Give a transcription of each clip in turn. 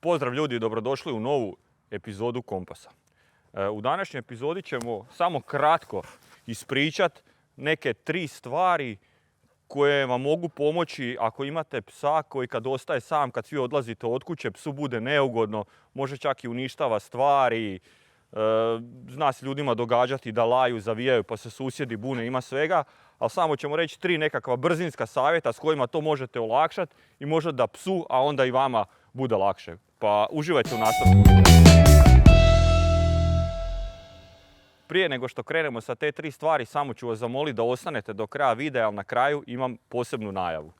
Pozdrav ljudi, dobrodošli u novu epizodu Kompasa. U današnjoj epizodi ćemo samo kratko ispričati neke 3 stvari koje vam mogu pomoći ako imate psa koji kad ostaje sam, kad svi odlazite od kuće, psu bude neugodno, može čak i uništava stvari. Zna se ljudima događati da laju, zavijaju pa se susjedi bune, ima svega. Ali samo ćemo reći 3 nekakva brzinska savjeta s kojima to možete olakšati i možda da psu, a onda i vama bude lakše. Pa uživajte u nastavku. Prije nego što krenemo sa te 3 stvari, samo ću vas zamoliti da ostanete do kraja videa, ali na kraju imam posebnu najavu.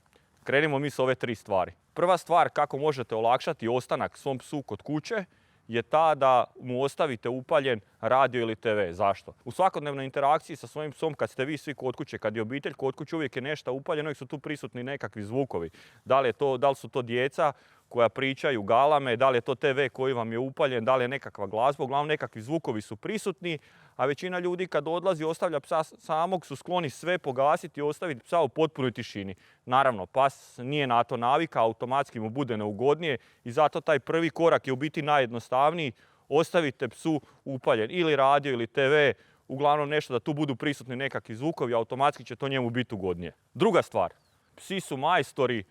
Krenimo mi s ove 3 stvari. Prva stvar kako možete olakšati ostanak svom psu kod kuće je ta da mu ostavite upaljen radio ili TV. Zašto? U svakodnevnoj interakciji sa svojim psom, kad ste vi svi kod kuće, kad je obitelj kod kuće, uvijek je nešto upaljeno, uvijek su tu prisutni nekakvi zvukovi. Da li su to djeca koja pričaju, galame, da li je to TV koji vam je upaljen, da li je nekakva glazba, uglavnom nekakvi zvukovi su prisutni, a većina ljudi kad odlazi ostavlja psa samog su skloni sve pogasiti i ostaviti psa u potpunoj tišini. Naravno, pas nije na to navika, automatski mu bude neugodnije i zato taj prvi korak je u biti najjednostavniji. Ostavite psu upaljen ili radio ili TV, uglavnom nešto da tu budu prisutni nekakvi zvukovi, automatski će to njemu biti ugodnije. Druga stvar, psi su majstori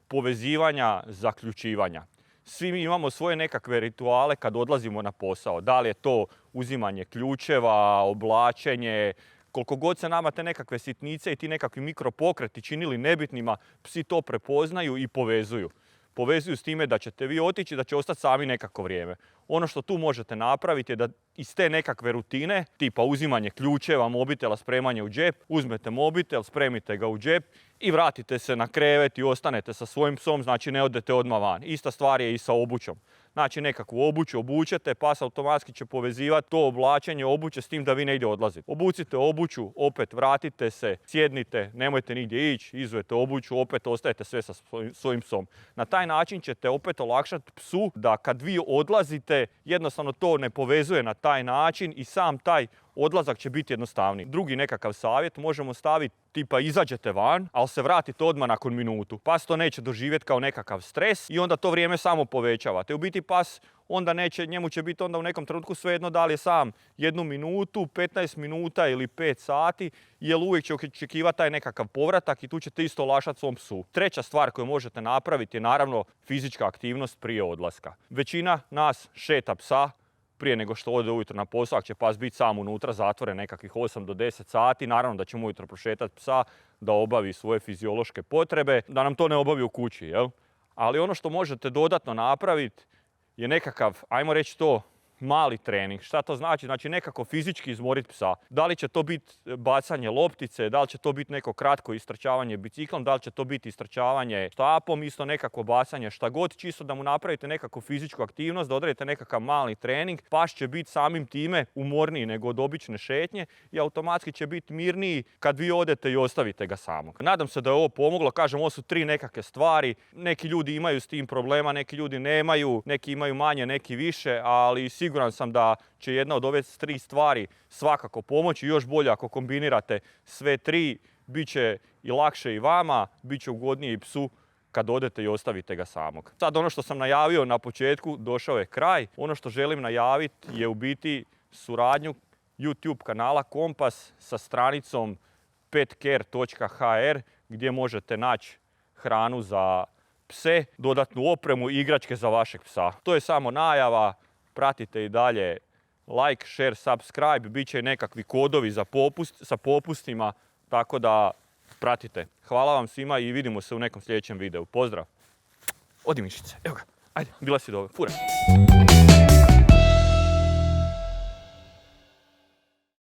povezivanja, zaključivanja. Svi mi imamo svoje nekakve rituale kad odlazimo na posao. Da li je to uzimanje ključeva, oblačenje, koliko god se nama te nekakve sitnice i ti nekakvi mikropokreti činili nebitnima, psi to prepoznaju i povezuju. Povezuju s time da ćete vi otići, da će ostati sami nekako vrijeme. Ono što tu možete napraviti je da iz te nekakve rutine, tipa uzimanje ključeva, mobitela, spremanje u džep, uzmete mobitel, spremite ga u džep i vratite se na krevet i ostanete sa svojim psom, znači ne odete odmah van. Ista stvar je i sa obućom. Znači nekakvu obuću obučete, pas automatski će povezivati to oblačenje obuće s tim da vi negdje odlazite. Obucite obuću, opet vratite se, sjednite, nemojte nigdje ići, izujete obuću, opet ostajete sve sa svojim psom. Na taj način ćete opet olakšati psu da kad vi odlazite, jednostavno to ne povezuje na taj način i sam taj odlazak će biti jednostavniji. Drugi nekakav savjet možemo staviti tipa izađete van, ali se vratite odmah nakon minutu. Pas to neće doživjeti kao nekakav stres i onda to vrijeme samo povećavate. U biti pas onda njemu će biti onda u nekom trenutku svejedno da li je sam 1 minutu, 15 minuta ili 5 sati, jer uvijek će očekivati taj nekakav povratak i tu ćete isto olakšati svom psu. Treća stvar koju možete napraviti je naravno fizička aktivnost prije odlaska. Većina nas šeta psa prije nego što ode ujutro na posao, ako će pas biti sam unutra zatvoren nekakvih 8 do 10 sati, naravno da ćemo ujutro prošetati psa, da obavi svoje fiziološke potrebe, da nam to ne obavi u kući, jel? Ali ono što možete dodatno napraviti je nekakav, ajmo reći to, mali trening. Šta to znači? Znači nekako fizički izmoriti psa. Da li će to biti bacanje loptice, da li će to biti neko kratko istrčavanje biciklom, da li će to biti istrčavanje štapom, isto nekako bacanje, šta god, čisto da mu napravite nekakvu fizičku aktivnost, da odradite nekakav mali trening. Pas će biti samim time umorniji nego od obične šetnje i automatski će biti mirniji kad vi odete i ostavite ga samog. Nadam se da je ovo pomoglo, kažem, ovo su 3 nekakve stvari. Neki ljudi imaju s tim problema, neki ljudi nemaju, neki imaju manje, neki više, ali siguran sam da će jedna od ove 3 stvari svakako pomoći. Još bolje ako kombinirate sve 3, bit će i lakše i vama, bit će ugodnije i psu kad odete i ostavite ga samog. Sad ono što sam najavio na početku, došao je kraj. Ono što želim najaviti je u biti suradnju YouTube kanala Kompas sa stranicom petcare.hr gdje možete naći hranu za pse, dodatnu opremu i igračke za vašeg psa. To je samo najava. Pratite i dalje like, share, subscribe, bit će nekakvi kodovi sa popustima, tako da pratite. Hvala vam svima i vidimo se u nekom sljedećem videu. Pozdrav! Odi mišice, evo ga, ajde, bila si dobro, furaj!